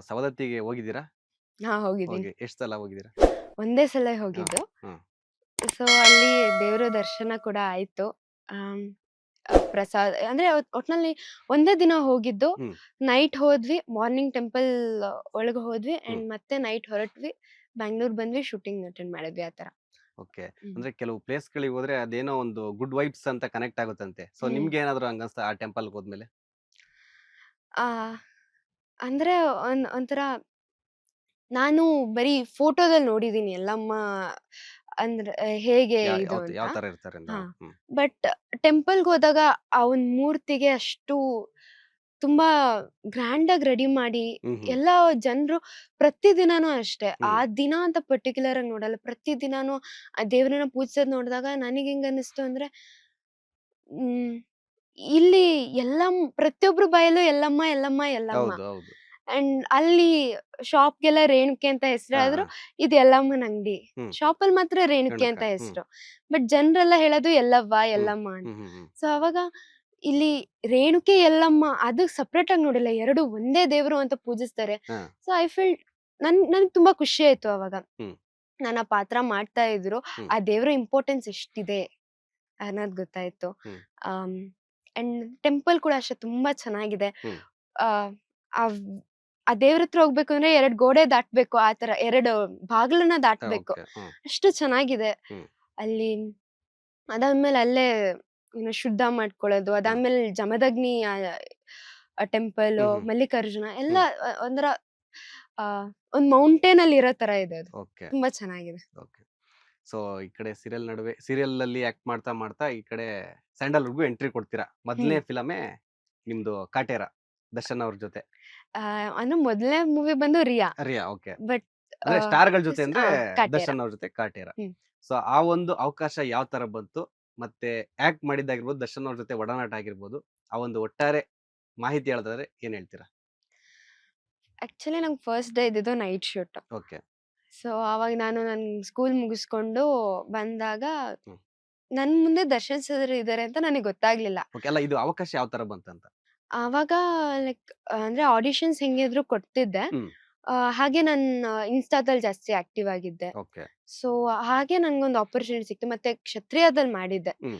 ಸವದತ್ತಿಗೆ ಹೋಗಿದ್ದೀರಾ? ಹಾ, ಹೋಗಿದ್ದೀನಿ. ಹೋಗಿ ಎಷ್ಟು ಸಲ ಹೋಗಿದ್ದೀರಾ? ಒಂದೇ ಸಲ ಹಾಂ, ಹೋಗಿದ್ದು. ಹಾಂ. ಸೊ, ಅಲ್ಲಿ ದೇವ್ರ ದರ್ಶನ ಕೂಡ ಆಯ್ತು. ಆಮ್, ಪ್ರಸಾದ ಅಂದ್ರೆ ಒಟ್ನಲ್ಲಿ ಒಂದೇ ದಿನ ಹೋಗಿದ್ದು. ಹ್ಮ್, ನೈಟ್ ಹೋದ್ವಿ, ಮಾರ್ನಿಂಗ್ ಟೆಂಪಲ್ ಒಳಗೆ ಹೋದ್ವಿ ಹ್ಮ್. ಅಂಡ್ ಮತ್ತೆ ನೈಟ್ ಹೊರಟ್ವಿ. ಬ್ಯಾಂಗ್ಳೂರ್ ಬಂದ್ವಿ, ಶೂಟಿಂಗ್ ಅಟೆಂಡ್ ಮಾಡಿದ್ವಿ ಆ ಥರ. ಓಕೆ. ಹ್ಮ್. ಅಂದ್ರೆ ಕೆಲವು ಪ್ಲೇಸ್‌ಗಳಿಗೆ ಹೋದ್ರೆ ಅದೇನೋ ಒಂದು ಗುಡ್ ವೈಬ್ಸ್ ಅಂತ ಕನೆಕ್ಟ್ ಆಗುತ್ತಂತೆ. ಸೊ ಹ್ಮ್. ನಿಮ್ಗೇನಾದ್ರು ಹಂಗನ್ಸ್ತಾ ಆ ಟೆಂಪಲ್‌ಗೆ ಹೋದ್ಮೇಲೆ? ಆ, ಅಂದ್ರೆ ಒಂಥರ ನಾನು ಬರೀ ಫೋಟೋದಲ್ಲಿ ನೋಡಿದೀನಿ ಎಲ್ಲಮ್ಮ ಅಂದ್ರೆ ಹೇಗೆ ಇದು ಯಾವ್ ಅಂತ. ಯಾವ ತರ ಇರ್ತಾರೆ ಅಂತ? ಹಾ. ಹ್ಮ್. ಬಟ್ ಟೆಂಪಲ್‌ಗೆ ಹೋದಾಗ ಆ ಒಂದ್ ಮೂರ್ತಿಗೆ ಅಷ್ಟು ತುಂಬಾ ಗ್ರ್ಯಾಂಡ್ ಆಗಿ ರೆಡಿ ಮಾಡಿ ಹ್ಮ್, ಹ್ಮ್, ಎಲ್ಲ ಜನರು ಪ್ರತಿದಿನಾನೂ ಅಷ್ಟೇ. ಆ ಹ್ಮ್, ದಿನ ಅಂತ ಪರ್ಟಿಕ್ಯುಲರ್ ಆಗಿ ನೋಡಲ್ಲ. ಪ್ರತಿದಿನಾನು ಆ ದೇವ್ರನ್ನ ಪೂಜಿಸೋದ್ ನೋಡಿದಾಗ ನನಗೆ ಹೆಂಗ್ ಅನ್ನಿಸ್ತು ಅಂದ್ರೆ, ಹ್ಮ್, ಇಲ್ಲಿ ಪ್ರತಿಯೊಬ್ರ ಬಾಯಲ್ಲೂ ಎಲ್ಲಮ್ಮ, ಎಲ್ಲಮ್ಮ, ಎಲ್ಲಮ್ಮ. ಹೌದು, ಹೌದು. ಅಂಡ್ ಅಲ್ಲಿ ಶಾಪ್‌ಗೆಲ್ಲ ರೇಣುಕೆ ಅಂತ ಹಾ, ಹೆಸರಾದ್ರು, ಹಾ. ಇದು ಎಲ್ಲಮ್ಮನ ಅಂಗಡಿ. ಹ್ಮ್. ಶಾಪಲ್ಲಿ ಮಾತ್ರ ರೇಣುಕೆ ರೇಣುಕಾ. ಅಂತ ಹ್ಮ್, ಹೆಸರು. ಬಟ್ ಜನರೆಲ್ಲ ಹೇಳೋದು ಎಲ್ಲವ್ವ, ಹ್ಮ್, ಎಲ್ಲಮ್ಮ ಅಂತ. ಹ್ಮ್, ಹ್ಮ್, ಹ್ಮ್. ಸೊ ಅವಾಗ ಇಲ್ಲಿ ರೇಣುಕೆ, ಎಲ್ಲಮ್ಮ ಅದು ಸೆಪರೇಟ್ ಆಗಿ ನೋಡಿಲ್ಲ. 2 ಒಂದೇ ದೇವ್ರು ಅಂತ ಪೂಜಿಸ್ತಾರೆ. ಹಾ. ಸೊ ಐ ಫೀಲ್ಡ್ ನನಗೆ ತುಂಬಾ ಖುಷಿ ಆಯ್ತು ಅವಾಗ. ಹ್ಮ್, ನಾನು ಆ ಪಾತ್ರ ಮಾಡ್ತಾ ಇದ್ರು. ಹ್ಮ್, ಆ ದೇವ್ರ ಇಂಪಾರ್ಟೆನ್ಸ್ ಎಷ್ಟಿದೆ ಅನ್ನೋದು ಗೊತ್ತಾಯ್ತು. ಹ್ಮ್, ಆಮ್, ಅಂಡ್ ಟೆಂಪಲ್ ಕೂಡ ಅಷ್ಟೇ ತುಂಬಾ ಚೆನ್ನಾಗಿದೆ. ಹ್ಮ್. ಆ, ಆವ್ ಆ ದೇವ್ರ ಹತ್ರ ಹೋಗ್ಬೇಕು ಅಂದ್ರೆ 2 ಗೋಡೆ ದಾಟ್ಬೇಕು. ಆ ತರ 2 ಬಾಗಿಲನ್ನ ದಾಟ್ಬೇಕು. ಓಕೆ. ಹ್ಮ್, ಅಷ್ಟು ಚೆನ್ನಾಗಿದೆ ಹ್ಮ್. ಅಲ್ಲಿ. ಅದಾದ್ಮೇಲೆ ಅಲ್ಲೇ ಶುದ್ಧ ಮಾಡ್ಕೊಳ್ಳೋದು. ಹಾ. ಅದಾದ್ಮೇಲೆ ಜಮದಗ್ನಿ ಟೆಂಪಲು, ಹ್ಮ್, ಹ್ಮ್, ಮಲ್ಲಿಕಾರ್ಜುನ ಎಲ್ಲ ಹ್ಮ್. ಒಂಥರ ಆ, ಒಂದ್ ಮೌಂಟೇನ್ ಅಲ್ಲಿ ಇರೋ ತರ ಇದೆ ಅದು. ಓಕೆ, ತುಂಬಾ ಚೆನ್ನಾಗಿದೆ. ಓಕೆ. ಸೊ ಈ ಕಡೆ ಸೀರಿಯಲ್ ಅಲ್ಲಿ ಆಕ್ಟ್ ಮಾಡ್ತಾ ಮಾಡ್ತಾ ಈ ಕಡೆ ಸ್ಯಾಂಡಲ್‌ವುಡ್‌ಗೂ ಎಂಟ್ರಿ ಕೊಡ್ತೀರಾ. ಹ್ಮ್. ಮೊದಲನೇ ಫಿಲಮೇ ನಿಮ್ದು ಕಾಟೇರ ದರ್ಶನ್ ಅವ್ರ ಜೊತೆ. ಆ, ಅಂದ್ರೆ ಮೊದಲನೇ ಮೂವಿ ಬಂದು ರಿಯಾ. ರಿಯಾ. ಓಕೆ. ಬಟ್ ಅಂದ್ರೆ ಸ್ಟಾರ್‌ಗಳ ಜೊತೆ ಅಂದ್ರೆ ಕಾಟೇರ. ದರ್ಶನ್ ಅವ್ರ ಜೊತೆ ಕಾಟೇರ. ಹ್ಮ್. ಸೊ ಆ ಒಂದು ಅವಕಾಶ ಯಾವ ತರ ಬಂತು? ಮತ್ತೆ ಆಕ್ಟ್ ಮಾಡಿದ್ದಾಗಿರ್ಬೋದು, ದರ್ಶನ್ ಅವ್ರ ಜೊತೆ ಒಡನಾಟ ಆಗಿರ್ಬೋದು, ಆ ಒಂದು ಒಟ್ಟಾರೆ ಮಾಹಿತಿ ಹೇಳೋದಾದ್ರೆ ಏನ್ ಹೇಳ್ತೀರಾ? ಆಕ್ಚುಲಿ ನಂಗೆ ಫಸ್ಟ್ ಡೇ ಇದ್ದಿದ್ದು ನೈಟ್ ಶೂಟ್. ಓಕೆ. ಸೊ ಅವಾಗ ನಾನು ನನ್ ಸ್ಕೂಲ್ ಮುಗಿಸ್ಕೊಂಡು ಬಂದಾಗ ಹ್ಮ್. ನನ್ ಮುಂದೆ ದರ್ಶನ್ ಸರ್ ಇದಾರೆ ಅಂತ ನನಗೆ ಗೊತ್ತಾಗ್ಲಿಲ್ಲ. ಓಕೆ. ಅಲ್ಲ, ಇದು ಅವಕಾಶ ಯಾವ ತರ ಬಂತಂತ? ಆವಾಗ ಲೈಕ್ ಅಂದ್ರೆ ಆಡಿಷನ್ಸ್ ಹೆಂಗಿದ್ರು ಕೊಡ್ತಿದ್ದೆ. ಹ್ಮ್. ಹಾಗೆ ನಾನು ಇನ್‌ಸ್ಟಾದಲ್ಲಿ ಜಾಸ್ತಿ ಆಕ್ಟಿವ್ ಆಗಿದ್ದೆ. ಓಕೆ. ಸೊ ಹಾಗೆ ನನ್ಗೊಂದು ಆಪರ್ಚುನಿಟಿ ಸಿಕ್ತು. ಮತ್ತೆ ಕ್ಷತ್ರಿಯದಲ್ಲಿ ಮಾಡಿದ್ದೆ. ಹ್ಮ್,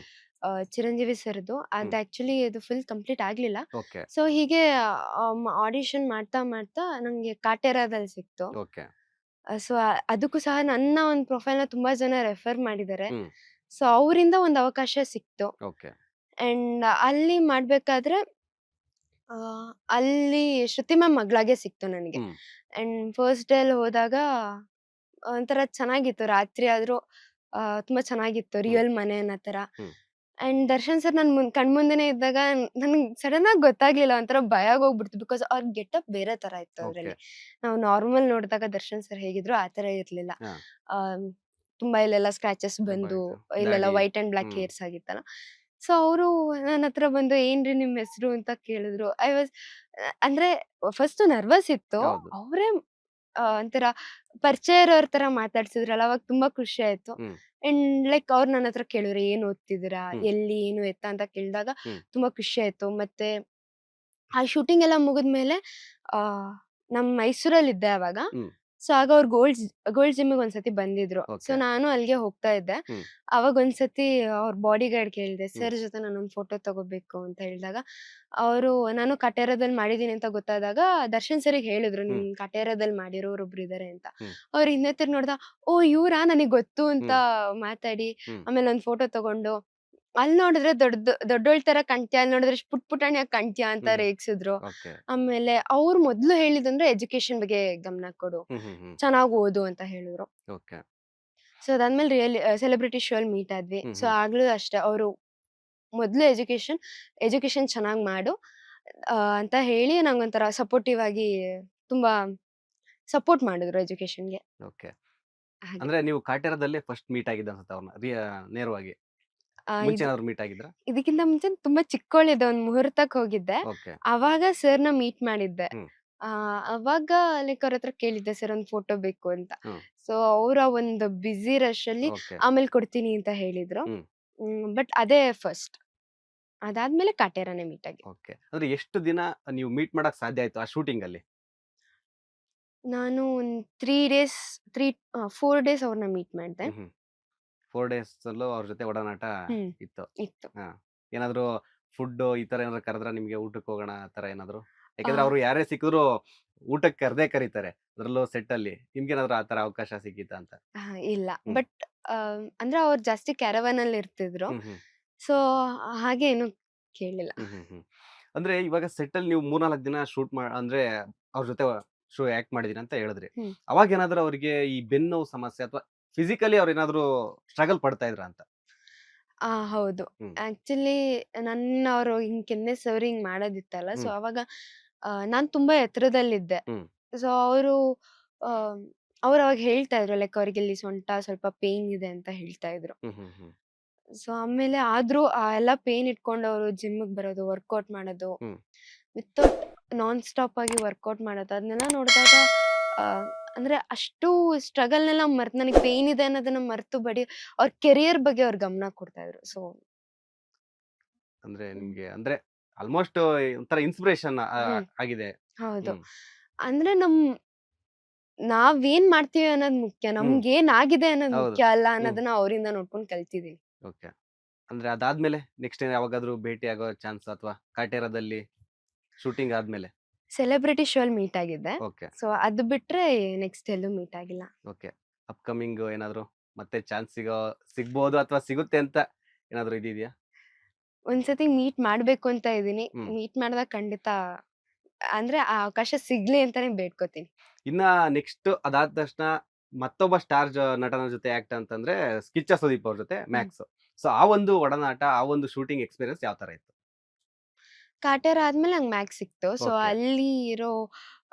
ಚಿರಂಜೀವಿ ಸರ್‌ದು. ಹ್ಮ್. ಅದು ಆಕ್ಚುಲಿ ಅದು ಫುಲ್ ಕಂಪ್ಲೀಟ್ ಆಗ್ಲಿಲ್ಲ. ಓಕೆ, ಸೊ ಹೀಗೆ ಆಡಿಷನ್ ಮಾಡ್ತಾ ಮಾಡ್ತಾ ನಂಗೆ ಕಾಟೇರದಲ್ಲಿ ಸಿಕ್ತು. ಓಕೆ. ಸೊ ಅದಕ್ಕೂ ಸಹ ನನ್ನ ಒಂದು ಪ್ರೊಫೈಲ್‌ನ ತುಂಬಾ ಜನ ರೆಫರ್ ಮಾಡಿದ್ದಾರೆ. ಹ್ಮ್. ಸೊ ಅವರಿಂದ ಒಂದು ಅವಕಾಶ ಸಿಕ್ತು. ಓಕೆ. ಅಂಡ್ ಅಲ್ಲಿ ಮಾಡ್ಬೇಕಾದ್ರೆ ಆ, ಅಲ್ಲಿ ಶ್ರುತಿ ಮ್ಯಾಮ್ ಮಗಳಾಗೆ ಸಿಕ್ತು ನನಗೆ. ಹ್ಮ್, ಅಂಡ್ ಫಸ್ಟ್ ಡೇ ಅಲ್ಲಿ ಹೋದಾಗ ಒಂಥರ ಚೆನ್ನಾಗಿತ್ತು. ರಾತ್ರಿ ಆದ್ರೂ ತುಂಬಾ ಚೆನ್ನಾಗಿತ್ತು. ಹ್ಮ್, ರಿಯಲ್ ಮನೆ ಅನ್ನೋ ತರ. ಹ್ಮ್. ಅಂಡ್ ದರ್ಶನ್ ಸರ್ ನನ್ ಕಣ್ಮುಂದೆನೆ ಇದ್ದಾಗ ನನ್ಗೆ ಸಡನ್ ಆಗಿ ಗೊತ್ತಾಗ್ಲಿಲ್ಲ. ಒಂಥರ ಭಯ ಆಗೋಗ್ಬಿಡ್ತು. ಬಿಕಾಸ್ ಅವ್ರ ಗೆಟಪ್ ಬೇರೆ ತರ ಇತ್ತು ಓಕೆ. ಅದ್ರಲ್ಲಿ. ನಾವು ನಾರ್ಮಲ್ ನೋಡಿದಾಗ ದರ್ಶನ್ ಸರ್ ಹೇಗಿದ್ರು ಆ ತರ ಇರ್ಲಿಲ್ಲ. ಹಾ. ಆಮ್, ತುಂಬಾ ಇಲ್ಲೆಲ್ಲ ಸ್ಕ್ರಾಚಸ್ ಬಂದು, ಇಲ್ಲೆಲ್ಲ ದಾಡಿ. White and black hmm. Hairs ಆಗಿತ್ತಲ್ಲ. ಸೊ ಅವರು ನನ್ನ ಹತ್ರ ಬಂದು ಏನ್ರಿ ನಿಮ್ ಹೆಸರು ಅಂತ ಕೇಳಿದ್ರು. ಐ ವಾಸ್ ಅಂದ್ರೆ ಫಸ್ಟ್ ನರ್ವಸ್ ಇತ್ತು. ಹೌದು. ಅವರೇ ಒಂಥರ ಪರಿಚಯ ಇರೋರ್ ತರ ಮಾತಾಡ್ಸಿದ್ರಲ್ಲ, ಅವಾಗ ತುಂಬಾ ಖುಷಿ ಆಯ್ತು. ಹ್ಮ್, ಅಂಡ್ ಲೈಕ್ ಅವ್ರು ನನ್ನ ಹತ್ರ ಕೇಳಿದ್ರು, ಏನ್ ಓದ್ತಿದ್ದೀರಾ, ಹ್ಮ್, ಎಲ್ಲಿ, ಏನು ಎತ್ತ ಅಂತ ಕೇಳಿದಾಗ ಹ್ಮ್, ತುಂಬಾ ಖುಷಿ ಆಯ್ತು. ಮತ್ತೆ ಆ ಶೂಟಿಂಗ್ ಎಲ್ಲ ಮುಗಿದ್ಮೇಲೆ ಆ, ನಮ್ ಮೈಸೂರಲ್ಲಿದ್ದೆ ಅವಾಗ. ಹ್ಮ್. ಸೊ ಆಗ ಅವ್ರು ಗೋಲ್ಡ್ ಜಿಮ್‌ಗೆ ಒಂದ್ಸತಿ ಬಂದಿದ್ರು. So okay. ನಾನು ಅಲ್ಲಿಗೆ ಹೋಗ್ತಾ ಇದ್ದೆ. ಹ್ಮ್, ಅವಾಗ ಒಂದ್ಸತಿ ಅವ್ರ ಬಾಡಿ ಗಾರ್ಡ್ ಕೇಳಿದೆ, ಹ್ಮ್, ಸರ್ ಜೊತೆ ನಾನೊಂದು ಫೋಟೋ ತಗೋಬೇಕು ಅಂತ ಹೇಳಿದಾಗ, ಅವರು ನಾನು ಕಟೇರದಲ್ಲಿ ಮಾಡಿದೀನಿ ಅಂತ ಗೊತ್ತಾದಾಗ ದರ್ಶನ್ ಸರ್‌ಗೆ ಹೇಳಿದ್ರು, ನಿಮ್ ಹ್ಮ್, ಕಟೇರದಲ್ಲಿ ಮಾಡಿರೋರು ಒಬ್ರು ಇದಾರೆ ಅಂತ. ಹ್ಮ್, ಅವ್ರು ಹಿಂದೆ ತಿರ್ಗಿ ನೋಡ್ದ, ಓ ಇವ್ರಾ, ನನಗ್ ಗೊತ್ತು ಅಂತ ಹ್ಮ್, ಮಾತಾಡಿ ಹ್ಮ್. ಆಮೇಲೆ ಒಂದ್ ಫೋಟೋ ತಗೊಂಡು, ಅಲ್ಲಿ ನೋಡಿದ್ರೆ ದೊಡ್ಡೋಳ್ ತರ ಕಾಣ್ತೀಯ, ಅಲ್ಲಿ ನೋಡಿದ್ರೆ ಪುಟಾಣಿಯಾಗಿ ಕಾಣ್ತೀಯ ಅಂತ ಹ್ಮ್. ರೇಗ್ಸಿದ್ರು. ಓಕೆ. ಆಮೇಲೆ ಅವ್ರು ಮೊದ್ಲು ಹೇಳಿದಂದ್ರೆ ಎಜುಕೇಶನ್ ಬಗ್ಗೆ ಗಮನ ಕೊಡು, ಹ್ಮ್, ಹ್ಮ್, ಹ್ಮ್. ಚೆನ್ನಾಗ್ ಓದು ಅಂತ ಹೇಳಿದ್ರು. ಓಕೆ. ಸೊ ಅದಾದ್ಮೇಲೆ ಸೆಲೆಬ್ರಿಟಿ ಶೋ ಅಲ್ಲಿ ಮೀಟ್ ಆದ್ವಿ. ಹ್ಮ್, ಸೊ ಹ್ಮ್. ಆಗ್ಲೂ ಅಷ್ಟೇ ಅವರು ಮೊದ್ಲು ಎಜುಕೇಶನ್ ಚೆನ್ನಾಗ್ ಮಾಡು ಅಂತ ಹೇಳಿ ನಂಗೊಂಥರ ಸಪೋರ್ಟಿವ್ ಆಗಿ ತುಂಬಾ ಸಪೋರ್ಟ್ ಮಾಡಿದ್ರು ಎಜುಕೇಶನ್‌ಗೆ. ಓಕೆ. ಹಾಗೆ. ಅಂದ್ರೆ ನೀವು ಕಾಟೇರದಲ್ಲೇ ಫಸ್ಟ್ ಮೀಟ್ ಆಗಿದ್ದು ಅನ್ಸುತ್ತೆ ಅವ್ರನ್ನ ನೇರವಾಗಿ. ಮುಂಚೆ ಇದು ಏನಾದ್ರು ಮೀಟ್ ಆಗಿದ್ರಾ? ಇದಕ್ಕಿಂತ ಮುಂಚೆ ತುಂಬಾ ಚಿಕ್ಕೋಳಿದ್ದೆ. ಒಂದ್ ಮುಹೂರ್ತಕ್ಕೆ ಹೋಗಿದ್ದೆ. ಓಕೆ. ಅವಾಗ ಸರ್‌ನ ಮೀಟ್ ಮಾಡಿದ್ದೆ. ಹ್ಮ್, ಅವಾಗ ಲೈಕ್ ಅವ್ರ ಹತ್ರ ಕೇಳಿದ್ದೆ, ಸರ್ ಒಂದ್ ಫೋಟೋ ಬೇಕು ಅಂತ. ಹ್ಮ್. ಸೊ ಅವ್ರ ಒಂದು ಬ್ಯುಸಿ ರಶ್ ಅಲ್ಲಿ ಓಕೆ. ಆಮೇಲೆ ಕೊಡ್ತೀನಿ ಅಂತ ಹೇಳಿದ್ರು. ಹ್ಮ್. ಬಟ್ ಅದೇ ಫಸ್ಟ್. ಅದಾದ್ಮೇಲೆ ಕಾಟೇರನೇ ಮೀಟ್ ಆಗಿ. ಓಕೆ. ಅಂದ್ರೆ ಎಷ್ಟು ದಿನ ನೀವು ಮೀಟ್ ಮಾಡಕ್ ಸಾಧ್ಯ ಆಯ್ತು ಆ ಶೂಟಿಂಗ್ ಅಲ್ಲಿ? ನಾನು ಒಂದು 3 ಡೇಸ್ 4 ಡೇಸ್ ಅವ್ರನ್ನ ಮೀಟ್ ಮಾಡಿದೆ. ಹ್ಮ್ 4 ಡೇಸ್ ಅಲ್ಲೂ ಅವ್ರ ಜೊತೆ ಒಡನಾಟ ಹ್ಮ್ ಇತ್ತು. ಇತ್ತು. ಹಾ ಏನಾದ್ರು ಫುಡ್ ಈ ತರ ಏನಾದ್ರು ಕರೆದ್ರ ನಿಮ್ಗೆ ಊಟಕ್ಕೆ ಹೋಗೋಣ ಆ ತರ ಏನಾದ್ರು? ಆ, ಯಾಕಂದ್ರೆ ಅವ್ರು ಯಾರೇ ಸಿಕ್ಕಿದ್ರು ಊಟಕ್ಕೆ ಕರ್ದೇ ಕರೀತಾರೆ, ಅದ್ರಲ್ಲೂ ಸೆಟ್ ಅಲ್ಲಿ. ನಿಮ್ಗೇನಾದ್ರು ಆ ತರ ಅವಕಾಶ ಸಿಕ್ಕಿತಾ ಅಂತ? ಇಲ್ಲ. ಹ್ಮ್ ಬಟ್ ಅಂದ್ರೆ ಅವ್ರು ಜಾಸ್ತಿ ಕ್ಯಾರವಾನ್ ಅಲ್ಲಿ ಇರ್ತಿದ್ರು. ಹ್ಮ್ ಹ್ಮ್ ಸೊ ಹಾಗೆ ಏನು ಕೇಳಿಲ್ಲ. ಹ್ಮ್ ಅಂದ್ರೆ ಇವಾಗ ಸೆಟ್ ಅಲ್ಲಿ ನೀವು 3-4 ದಿನ ಶೂಟ್ ಅಂದ್ರೆ ಅವ್ರ ಜೊತೆ ಶೋ ಆಕ್ಟ್ ಮಾಡಿದೀನಿ ಅಂತ ಹೇಳಿದ್ರಿ. ಹ್ಮ್ ಅವಾಗ ಏನಾದ್ರು ಅವ್ರಿಗೆ ಈ ಬೆನ್ನು ನೋವು ಸಮಸ್ಯೆ ಅಥವಾ ಫಿಸಿಕಲಿ ಅವ್ರು ಏನಾದ್ರು ಸ್ಟ್ರಗಲ್ ಪಡ್ತಾ ಇದ್ರ ಅಂತ? ಹೌದು. ಹ್ಮ್ ಆಕ್ಚುಲಿ ಅವ್ರು ಹಿಂಗ್ ಕೆನ್ನೆ ಸವರಿ ಹಿಂಗ್ ಮಾಡೋದಿತ್ತಲ್ಲ. ಸೊ ಹ್ಮ್ ಅವಾಗ ನಾನ್ ತುಂಬಾ ಎತ್ತರದಲ್ಲಿದ್ದೆ. ಹ್ಮ್ ಸೊ ಅವ್ರು ಅವಾಗ ಹೇಳ್ತಾ ಇದ್ರು ಲೈಕ್ ಅವ್ರಿಗೆ ಇಲ್ಲಿ ಸೊಂಟ ಸ್ವಲ್ಪ ಪೇನ್ ಇದೆ ಅಂತ ಹೇಳ್ತಾ ಇದ್ರು. ಹ್ಮ್ ಹ್ಮ್ ಹ್ಮ್ ಸೊ ಆಮೇಲೆ ಆದ್ರೂ ಆ ಎಲ್ಲ ಪೇನ್ ಇಟ್ಕೊಂಡು ಅವರು ಜಿಮ್ಗೆ ಬರೋದು, ವರ್ಕೌಟ್ ಮಾಡೋದು, ಹ್ಮ್ ವಿತೌಟ್ ನಾನ್ ಸ್ಟಾಪ್ ಆಗಿ ವರ್ಕೌಟ್ ಮಾಡೋದು ಅದನ್ನೆಲ್ಲ ನೋಡಿದಾಗ ಆ, ಅಂದ್ರೆ ಅಷ್ಟು ಸ್ಟ್ರಗಲ್ನೆಲ್ಲ ಮರ್ತು ನನಗೆ ಪೇನ್ ಇದೆ ಅನ್ನೋದನ್ನ ಮರ್ತು ಬಡಿ ಅವ್ರ ಕೆರಿಯರ್ ಬಗ್ಗೆ ಅವ್ರು ಗಮನ ಕೊಡ್ತಾ ಇದ್ರು. ಸೊ ಅಂದ್ರೆ ನಿಮ್ಗೆ ಅಂದ್ರೆ ಆಲ್ಮೋಸ್ಟ್ ಒಂಥರ ಇನ್ಸ್ಪಿರೇಷನ್ ಹ್ಮ್ ಆಗಿದೆ. ಹೌದು. ಹ್ಮ್ ಅಂದ್ರೆ ನಾವೇನ್ ಮಾಡ್ತೀವಿ ಅನ್ನೋದು ಮುಖ್ಯ, ಹ್ಮ್ ನಮ್ಗೇನ್ ಆಗಿದೆ ಅನ್ನೋದು ಹೌದು. ಮುಖ್ಯ ಅಲ್ಲ ಹ್ಮ್ ಅನ್ನೋದನ್ನ ಅವರಿಂದ ನೋಡ್ಕೊಂಡು ಕಲ್ತಿದೀನಿ. ಓಕೆ. ಅಂದ್ರೆ ಅದಾದ್ಮೇಲೆ ನೆಕ್ಸ್ಟ್ ಯಾವಾಗಾದ್ರೂ ಭೇಟಿ ಆಗೋ ಚಾನ್ಸ್ ಅಥವಾ ಕಾಟೇರದಲ್ಲಿ ಶೂಟಿಂಗ್ ಆದ್ಮೇಲೆ? ಸೆಲೆಬ್ರಿಟಿ ಶೋ ಅಲ್ಲಿ ಮೀಟ್ ಆಗಿದ್ದೆ. ಓಕೆ ಸೊ ಅದು ಬಿಟ್ರೆ ನೆಕ್ಸ್ಟ್ ಎಲ್ಲೂ ಮೀಟ್ ಆಗಿಲ್ಲ. ಓಕೆ. ಅಪ್ಕಮಿಂಗ್ ಏನಾದ್ರು ಮತ್ತೆ ಚಾನ್ಸ್ ಸಿಗ್ಬೋದು ಅಥವಾ ಸಿಗುತ್ತೆ ಅಂತ ಏನಾದ್ರು ಇದಿದ್ಯಾ? ಒಂದ್ಸತಿ ಮೀಟ್ ಮಾಡ್ಬೇಕು ಅಂತ ಇದೀನಿ. ಹ್ಮ್ ಮೀಟ್ ಮಾಡಿದಾಗ ಖಂಡಿತ ಅಂದ್ರೆ ಆ ಅವಕಾಶ ಸಿಗ್ಲಿ ಅಂತಾನೆ ಬೇಡ್ಕೋತೀನಿ. ಇನ್ನ ನೆಕ್ಸ್ಟ್ ಅದಾದ ತಕ್ಷಣ ಮತ್ತೊಬ್ಬ ಸ್ಟಾರ್ ನಟನ ಜೊತೆ ಆಕ್ಟ್ ಅಂತಂದ್ರೆ ಕಿಚ್ಚ ಸುದೀಪ್ ಅವ್ರ ಜೊತೆ ಹ್ಮ್. ಮ್ಯಾಕ್ಸ್. ಸೊ ಆ ಒಂದು ಒಡನಾಟ, ಆ ಒಂದು ಶೂಟಿಂಗ್ ಎಕ್ಸ್ಪೀರಿಯನ್ಸ್ ಯಾವ ತರ ಇತ್ತು? ಕಾಟೇರ ಆದ್ಮೇಲೆ ನಂಗೆ ಮ್ಯಾಕ್ಸ್ ಸಿಕ್ತು. ಸೊ ಓಕೆ ಅಲ್ಲಿ ಇರೋ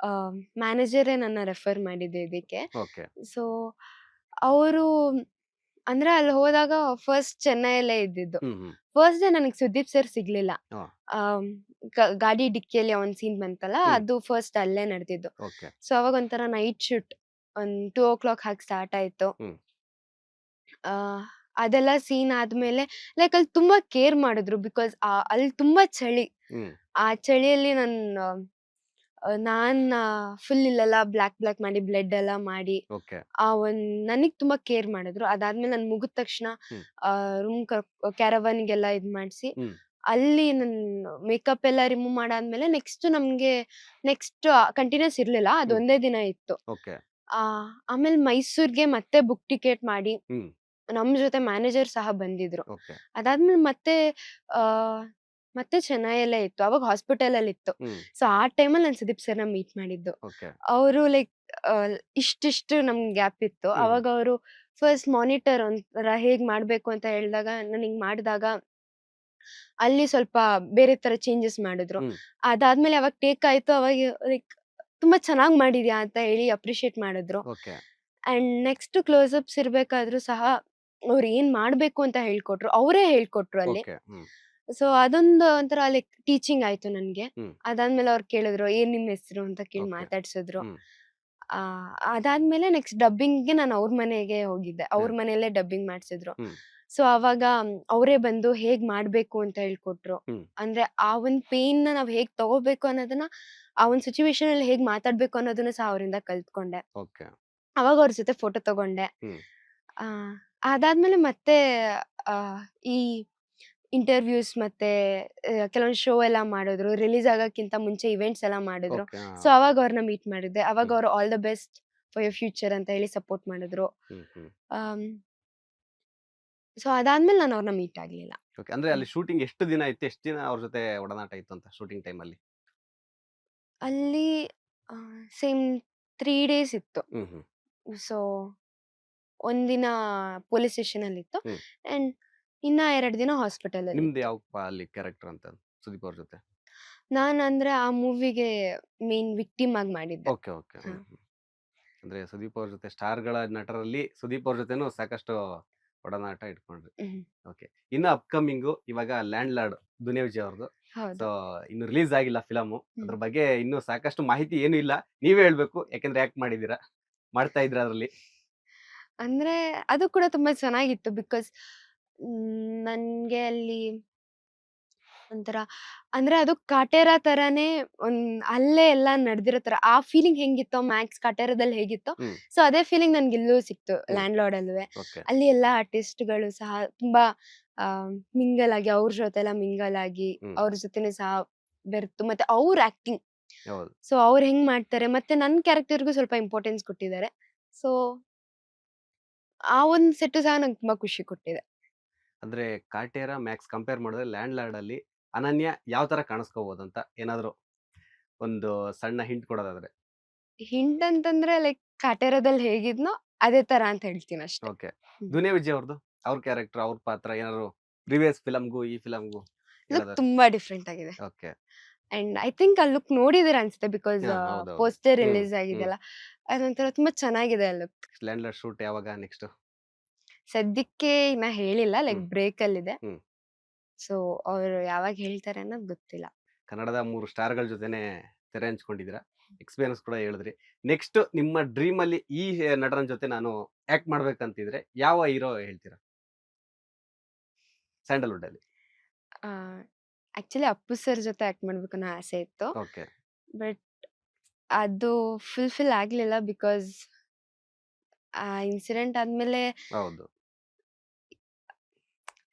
ಮ್ಯಾನೇಜರೇ ನನ್ನ ರೆಫರ್ ಮಾಡಿದ್ದು ಇದಕ್ಕೆ. ಓಕೆ ಸೊ ಅವರು ಅಂದ್ರೆ ಅಲ್ಲಿ ಹೋದಾಗ ಫಸ್ಟ್ ಚೆನ್ನೈಯಲ್ಲೇ ಇದ್ದಿದ್ದು. ಹ್ಮ್ ಹ್ಮ್ ಫಸ್ಟ್ ಡೇ ನನಗೆ ಸುದೀಪ್ ಸರ್ ಸಿಗ್ಲಿಲ್ಲ. ಹಾ, ಆಮ್, ಗಾಡಿ ಡಿಕ್ಕಿಯಲ್ಲಿ ಒಂದ್ ಸೀನ್ ಬಂತಲ್ಲ, ಹ್ಮ್ ಅದು ಫಸ್ಟ್ ಅಲ್ಲೇ ನಡೆದಿದ್ದು. ಓಕೆ ಸೊ ಅವಾಗ ಒಂಥರ ನೈಟ್ ಶೂಟ್ ಒಂದ್ 2 o'clock ಹಾಗೆ ಸ್ಟಾರ್ಟ್ ಆಯ್ತು. ಹ್ಮ್ ಆ, ಅದೆಲ್ಲ ಸೀನ್ ಆದ್ಮೇಲೆ ಲೈಕ್ ಅಲ್ಲಿ ತುಂಬಾ ಕೇರ್ ಮಾಡಿದ್ರು. ಬಿಕಾಸ್ ಅಲ್ಲಿ ತುಂಬಾ ಚಳಿ. ಹ್ಮ್ ಆ ಚಳಿಯಲ್ಲಿ ನಾನ್ ಫುಲ್ ಇಲ್ಲೆಲ್ಲ ಬ್ಲಾಕ್ ಮಾಡಿ ಬ್ಲಡ್ ಎಲ್ಲ ಮಾಡಿ ಓಕೆ ನನಗ್ ತುಂಬಾ ಕೇರ್ ಮಾಡಿದ್ರು. ಅದಾದ್ಮೇಲೆ ನನ್ ಮುಗಿದ ತಕ್ಷಣ ಹ್ಮ್ ರೂಮ್ ಕ್ಯಾರವಾನ್ಗೆಲ್ಲ ಇದ್ ಮಾಡ್ಸಿ ಹ್ಮ್ ಅಲ್ಲಿ ನನ್ ಮೇಕಪ್ ಎಲ್ಲ ರಿಮೂವ್ ಮಾಡಾದ್ಮೇಲೆ ನೆಕ್ಸ್ಟ್ ಕಂಟಿನ್ಯೂಸ್ ಇರ್ಲಿಲ್ಲ, ಹ್ಮ್ ಅದೊಂದೇ ದಿನ ಇತ್ತು. ಓಕೆ ಆ ಆಮೇಲೆ ಮೈಸೂರ್ಗೆ ಮತ್ತೆ ಬುಕ್ ಟಿಕೆಟ್ ಮಾಡಿ ಹ್ಮ್ ನಮ್ ಜೊತೆ ಮ್ಯಾನೇಜರ್ ಸಹ ಬಂದಿದ್ರು. ಓಕೆ ಅದಾದ್ಮೇಲೆ ಆ ಮತ್ತೆ ಚೆನ್ನೈಯಲ್ಲೇ ಇತ್ತು, ಅವಾಗ ಹಾಸ್ಪಿಟಲ್ ಅಲ್ಲಿ ಇತ್ತು. ಹ್ಮ್ ಸೊ ಆ ಟೈಮಲ್ಲಿ ನಾನು ಸುದೀಪ್ ಸರ್ನ ಮೀಟ್ ಮಾಡಿದ್ದು. ಓಕೆ ಅವರು ಲೈಕ್ ಇಷ್ಟಿಷ್ಟು ನಮ್ಗೆ ಗ್ಯಾಪ್ ಇತ್ತು. ಹ್ಮ್ ಅವಾಗ ಅವರು ಫಸ್ಟ್ ಮಾನಿಟರ್ ಒಂಥರ ಹೇಗ್ ಮಾಡ್ಬೇಕು ಅಂತ ಹೇಳಿದಾಗ ನಾನು ಹಿಂಗ್ ಮಾಡಿದಾಗ ಅಲ್ಲಿ ಸ್ವಲ್ಪ ಬೇರೆ ತರ ಚೇಂಜಸ್ ಮಾಡಿದ್ರು. ಹ್ಮ್ ಅದಾದ್ಮೇಲೆ ಅವಾಗ ಟೇಕ್ ಆಯ್ತು, ಅವಾಗ ಲೈಕ್ ತುಂಬಾ ಚೆನ್ನಾಗ್ ಮಾಡಿದ್ಯಾ ಅಂತ ಹೇಳಿ ಅಪ್ರಿಶಿಯೇಟ್ ಮಾಡಿದ್ರು. Okay and next close ups ಇರ್ಬೇಕಾದ್ರೂ ಸಹ ಅವ್ರು ಏನ್ ಮಾಡ್ಬೇಕು ಅಂತ ಹೇಳ್ಕೊಟ್ರು, ಅವರೇ ಹೇಳ್ಕೊಟ್ರು ಅಲ್ಲಿ. ಓಕೆ ಹ್ಮ್ ಸೊ ಅದೊಂದು ಒಂಥರ ಲೈಕ್ ಟೀಚಿಂಗ್ ಆಯ್ತು ನನ್ಗೆ. ಹ್ಮ್ ಅದಾದ್ಮೇಲೆ ಅವ್ರು ಕೇಳಿದ್ರು ಏನ್ ನಿಮ್ ಹೆಸರು ಅಂತ ಕೇಳಿ ಓಕೆ ಮಾತಾಡ್ಸಿದ್ರು. ಹ್ಮ್ ಆ ಅದಾದ್ಮೇಲೆ ನೆಕ್ಸ್ಟ್ ಡಬ್ಬಿಂಗ್ಗೆ ನಾನು ಅವ್ರ ಮನೆಗೆ ಹೋಗಿದ್ದೆ. ಅವ್ರ ಹ್ಮ್ ಮನೆಯಲ್ಲೇ ಡಬ್ಬಿಂಗ್ ಮಾಡ್ಸಿದ್ರು. ಹ್ಮ್ ಸೊ ಅವಾಗ ಅವರೇ ಬಂದು ಹೇಗ್ ಮಾಡ್ಬೇಕು ಅಂತ ಹೇಳ್ಕೊಟ್ರು. ಹ್ಮ್ ಅಂದ್ರೆ ಆ ಒಂದ್ ಪೇನ್ ನ ನಾವ್ ಹೇಗ್ ತಗೋಬೇಕು ಅನ್ನೋದನ್ನ, ಆ ಒಂದ್ ಸಿಚುವೇಶನ್ ಅಲ್ಲಿ ಹೇಗ್ ಮಾತಾಡ್ಬೇಕು ಅನ್ನೋದನ್ನ ಸಹ ಅವರಿಂದ ಕಲ್ತ್ಕೊಂಡೆ. ಓಕೆ ಅವಾಗ ಅವ್ರ ಜೊತೆ ಫೋಟೋ ತಗೊಂಡೆ. ಹ್ಮ್ ಆ ಅದಾದ್ಮೇಲೆ ಮತ್ತೆ ಆ ಈ ಇಂಟರ್ವ್ಯೂಸ್ ಮತ್ತೆ ಕೆಲವೊಂದು ಶೋ ಎಲ್ಲ ಮಾಡಿದ್ರು. ರಿಲೀಸ್ ಆಗಕ್ಕಿಂತ ಮುಂಚೆ ಇವೆಂಟ್ಸ್ ಎಲ್ಲ ಮಾಡಿದ್ರು. ಓಕೆ ಸೊ ಅವಾಗ ಅವ್ರನ್ನ ಮೀಟ್ ಮಾಡಿದ್ದೆ. ಅವಾಗ ಹ್ಮ್ ಅವ್ರು all the best for your future ಅಂತ ಹೇಳಿ ಸಪೋರ್ಟ್ ಮಾಡಿದ್ರು. ಹ್ಮ್ ಸೊ ಅದಾದ್ಮೇಲೆ ನಾನು ಅವ್ರನ್ನ ಮೀಟ್ ಆಗ್ಲಿಲ್ಲ. ಓಕೆ. ಅಂದ್ರೆ ಹ್ಮ್. ಅಲ್ಲಿ ಶೂಟಿಂಗ್ ಎಷ್ಟು ದಿನ ಇತ್ತು? ಎಷ್ಟು ದಿನ ಅವ್ರ ಜೊತೆ ಒಡನಾಟ ಇತ್ತು ಅಂತ ಶೂಟಿಂಗ್ ಟೈಮಲ್ಲಿ? ಅಲ್ಲಿ ಸೇಮ್ 3 ಡೇಸ್ ಇತ್ತು. ಹ್ಮ್ ಹ್ಮ್ ಸೊ ಒಂದಿನ ಪೊಲೀಸ್ ಸ್ಟೇಷನ್ ಅಲ್ಲಿ ಇತ್ತು. ಹ್ಮ್ ಅಂಡ್ ಇನ್ನ 2 ದಿನ ಹಾಸ್ಪಿಟಲ್ ಅಲ್ಲಿ ನಿಮ್ದು ಇತ್ತು. ಯಾವ ಅಲ್ಲಿ ಕ್ಯಾರೆಕ್ಟರ್ ಅಂತ ಸುದೀಪ್ ಅವ್ರ ಜೊತೆ? ನಾನ್ ಅಂದ್ರೆ ಆ ಮೂವಿಗೆ ಮೇನ್ ವಿಕ್ಟಿಮ್ ಆಗಿ ಮಾಡಿದ್ದೆ. ಓಕೆ ಓಕೆ ಹ. ಅಂದ್ರೆ ಸುದೀಪ್ ಅವ್ರ ಜೊತೆ ಸ್ಟಾರ್ಗಳ ನಟರಲ್ಲಿ ಸುದೀಪ್ ಅವ್ರ ಜೊತೆನೂ ಸಾಕಷ್ಟು ಒಡನಾಟ ಇಟ್ಕೊಂಡ್ರಿ. ಹ್ಮ್. ಓಕೆ. ಇನ್ನು ಅಪ್ಕಮಿಂಗು ಇವಾಗ ಲ್ಯಾಂಡ್ ಲಾರ್ಡ್ ದುನಿಯಾ ವಿಜಯ್ ಅವ್ರದ್ದು. ಹೌದು. ಸೊ ಇನ್ನು ರಿಲೀಸ್ ಆಗಿಲ್ಲ ಫಿಲಮು. ಹ್ಮ್. ಅದ್ರ ಬಗ್ಗೆ ಇನ್ನೂ ಸಾಕಷ್ಟು ಮಾಹಿತಿ ಏನು ಇಲ್ಲ. ನೀವೇ ಹೇಳ್ಬೇಕು, ಯಾಕಂದ್ರೆ ಆಕ್ಟ್ ಮಾಡಿದೀರಾ, ಮಾಡ್ತಾ ಇದ್ರ ಅದ್ರಲ್ಲಿ. ಅಂದ್ರೆ ಅದು ಕೂಡ ತುಂಬಾ ಚೆನ್ನಾಗಿತ್ತು. ಬಿಕಾಸ್ ನನ್ಗೆ ಅಲ್ಲಿ ಒಂಥರ ಅಂದ್ರೆ ಅದು ಕಾಟೇರ ತರಾನೇ ಅಲ್ಲೇ ಎಲ್ಲ ನಡೆದಿರೋ ತರ ಆ ಫೀಲಿಂಗ್ ಹೆಂಗಿತ್ತೋ ಮ್ಯಾಕ್ಸ್ ಕಾಟೇರದಲ್ಲಿ ಹೇಗಿತ್ತೋ ಹ್ಮ್ ಸೊ ಅದೇ ಫೀಲಿಂಗ್ ನನ್ಗೆ ಇಲ್ಲೂ ಸಿಕ್ತು ಹ್ಮ್ ಲ್ಯಾಂಡ್ ಲಾರ್ಡ್ ಅಲ್ವೇ. ಓಕೆ ಅಲ್ಲಿ ಎಲ್ಲ ಆರ್ಟಿಸ್ಟ್ಗಳು ಸಹ ತುಂಬಾ ಮಿಂಗಲ್ ಆಗಿ ಅವ್ರ ಜೊತೆ ಎಲ್ಲ ಮಿಂಗಲ್ ಆಗಿ ಹ್ಮ್ ಅವ್ರ ಜೊತೆನೆ ಸಹ ಬೆರ್ತು ಮತ್ತೆ ಅವ್ರ ಆಕ್ಟಿಂಗ್ ಹೌದು ಸೊ ಅವ್ರು ಹೆಂಗ್ ಮಾಡ್ತಾರೆ ಮತ್ತೆ ನನ್ನ ಕ್ಯಾರೆಕ್ಟರ್ಗೂ ಸ್ವಲ್ಪ ಇಂಪಾರ್ಟೆನ್ಸ್ ಕೊಟ್ಟಿದ್ದಾರೆ. ಸೊ ಆ ಒಂದ್ ಸೆಟ್ಟು ಸಹ ನಂಗೆ ತುಂಬಾ ಖುಷಿ ಕೊಟ್ಟಿದೆ. ಅಂದ್ರೆ ಕಾಟೇರ ಮ್ಯಾಕ್ಸ್ ಕಂಪೇರ್ ಮಾಡಿದ್ರೆ ಲ್ಯಾಂಡ್ ಲಾರ್ಡ್ ಅಲ್ಲಿ ಅನನ್ಯ ಯಾವ ತರ ಕಾಣಿಸ್ಕೋಬಹುದಂತ ಏನಾದ್ರು ಒಂದು ಸಣ್ಣ ಹಿಂಟ್ ಕೊಡೋದಾದ್ರೆ. ಹಿಂಟ್ ಅಂತಂದ್ರೆ ಲೈಕ್ ಕಾಟೇರದಲ್ಲಿ ಹೇಗಿದ್ನೋ ಅದೇ ತರ ಅಂತ ಹೇಳ್ತೀನಿ ಅಷ್ಟೇ. ಓಕೆ ದುನಿಯಾ ವಿಜಯ್ ಅವ್ರದ್ದು ಅವ್ರ ಕ್ಯಾರೆಕ್ಟರ್ ಅವ್ರ ಪಾತ್ರ ಏನಾದ್ರು ಪ್ರಿವಿಯಸ್ ಫಿಲಮ್ಗೂ ಈ ಫಿಲಮ್ಗೂ ಲುಕ್ ಹೇಳೋದಾದ್ರೆ. ತುಂಬಾ ಡಿಫ್ರೆಂಟ್ ಆಗಿದೆ ಓಕೆ ಅಂಡ್ ಐ ಥಿಂಕ್ ಆ ಲುಕ್ ನೋಡಿದಿರ ಅನ್ಸುತ್ತೆ ಬಿಕಾಸ್ ಹೌದೌದು ಪೋಸ್ಟರ್ ಹ್ಮ್ ರಿಲೀಸ್ ಆಗಿದೆಯಲ್ಲ ಅದೊಂಥರ ತುಂಬಾ ಚೆನ್ನಾಗಿದೆ ಆ ಲುಕ್. ಲ್ಯಾಂಡ್ ಲಾರ್ಡ್ ಶೂಟ್ ಯಾವಾಗ ನೆಕ್ಸ್ಟ್? ಸದ್ಯಕ್ಕೆ ಇನ್ನ ಹೇಳಿಲ್ಲ ಲೈಕ್ ಹ್ಮ್ ಬ್ರೇಕ್ ಅಲ್ಲಿ ಇದೆ. ಹ್ಮ್ ಸೊ ಅವ್ರು ಯಾವಾಗ ಹೇಳ್ತಾರೆ ಅನ್ನೋದು ಗೊತ್ತಿಲ್ಲ. ಕನ್ನಡದ 3 ಸ್ಟಾರ್ಗಳ ಜೊತೆನೆ ತೆರೆ ಹಂಚ್ಕೊಂಡಿದ್ದೀರಾ, ಎಕ್ಸ್ಪೀರಿಯನ್ಸ್ ಕೂಡ ಹೇಳಿದ್ರಿ. ನೆಕ್ಸ್ಟ್ ನಿಮ್ಮ ಡ್ರೀಮ್ ಅಲ್ಲಿ ಈ ನಟನ ಜೊತೆ ನಾನು ಆಕ್ಟ್ ಮಾಡ್ಬೇಕಂತಿದ್ರೆ ಯಾವ ಹೀರೋ ಹೇಳ್ತೀರಾ ಸ್ಯಾಂಡಲ್ವುಡ್ ಅಲ್ಲಿ? ಆಕ್ಚುಲಿ ಅಪ್ಪು ಸರ್ ಜೊತೆ ಆಕ್ಟ್ ಮಾಡ್ಬೇಕು ಅನ್ನೋ ಆಸೆ ಇತ್ತು ಓಕೆ ಬಟ್ ಅದು ಫುಲ್ಫಿಲ್ ಆಗ್ಲಿಲ್ಲ ಬಿಕಾಸ್ ಆ ಇನ್ಸಿಡೆಂಟ್ ಆದ್ಮೇಲೆ ಹೌದು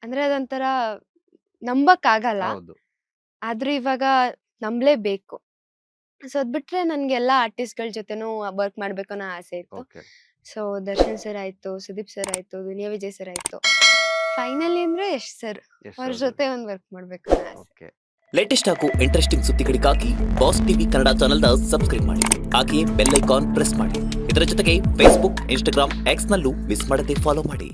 ಅಂದ್ರೆ ಅದೊಂಥರ ನಂಬಕ್ ಆಗಲ್ಲ ಹೌದು ಆದ್ರೆ ಇವಾಗ ನಂಬಲೇಬೇಕು. ಸೊ ಅದ್ ಬಿಟ್ರೆ ನನ್ಗೆ ಎಲ್ಲಾ ಆರ್ಟಿಸ್ಟ್ಗಳ ಜೊತೆನೂ ವರ್ಕ್ ಮಾಡ್ಬೇಕು ಅನ್ನೋ ಆಸೆ ಇತ್ತು. ಓಕೆ ಸೊ ದರ್ಶನ್ ಸರ್ ಆಯ್ತು, ಸುದೀಪ್ ಸರ್ ಆಯ್ತು, ದುನಿಯಾ ವಿಜಯ್ ಸರ್ ಆಯ್ತು, ಫೈನಲಿ ಅಂದ್ರೆ ಯಶ್ ಸರ್ ಅವ್ರ ಜೊತೆ ಒಂದ್ ವರ್ಕ್ ಮಾಡ್ಬೇಕು ಅನ್ನೋ ಆಸೆ. ಓಕೆ ಲೇಟೆಸ್ಟ್ ಹಾಗೂ ಇಂಟ್ರೆಸ್ಟಿಂಗ್ ಸುದ್ದಿಗಳಿಗಾಗಿ ಬಾಸ್ ಟಿವಿ ಕನ್ನಡ ಚಾನೆಲ್ನ ಸಬ್ಸ್ಕ್ರೈಬ್ ಮಾಡಿ. ಹಾಗೆಯೇ ಬೆಲ್ ಐಕಾನ್ ಪ್ರೆಸ್ ಮಾಡಿ. ಇದರ ಜೊತೆಗೆ ಫೇಸ್ಬುಕ್, ಇನ್ಸ್ಟಾಗ್ರಾಮ್, ಎಕ್ಸ್ ನಲ್ಲೂ ಮಿಸ್ ಮಾಡದೆ ಫಾಲೋ ಮಾಡಿ.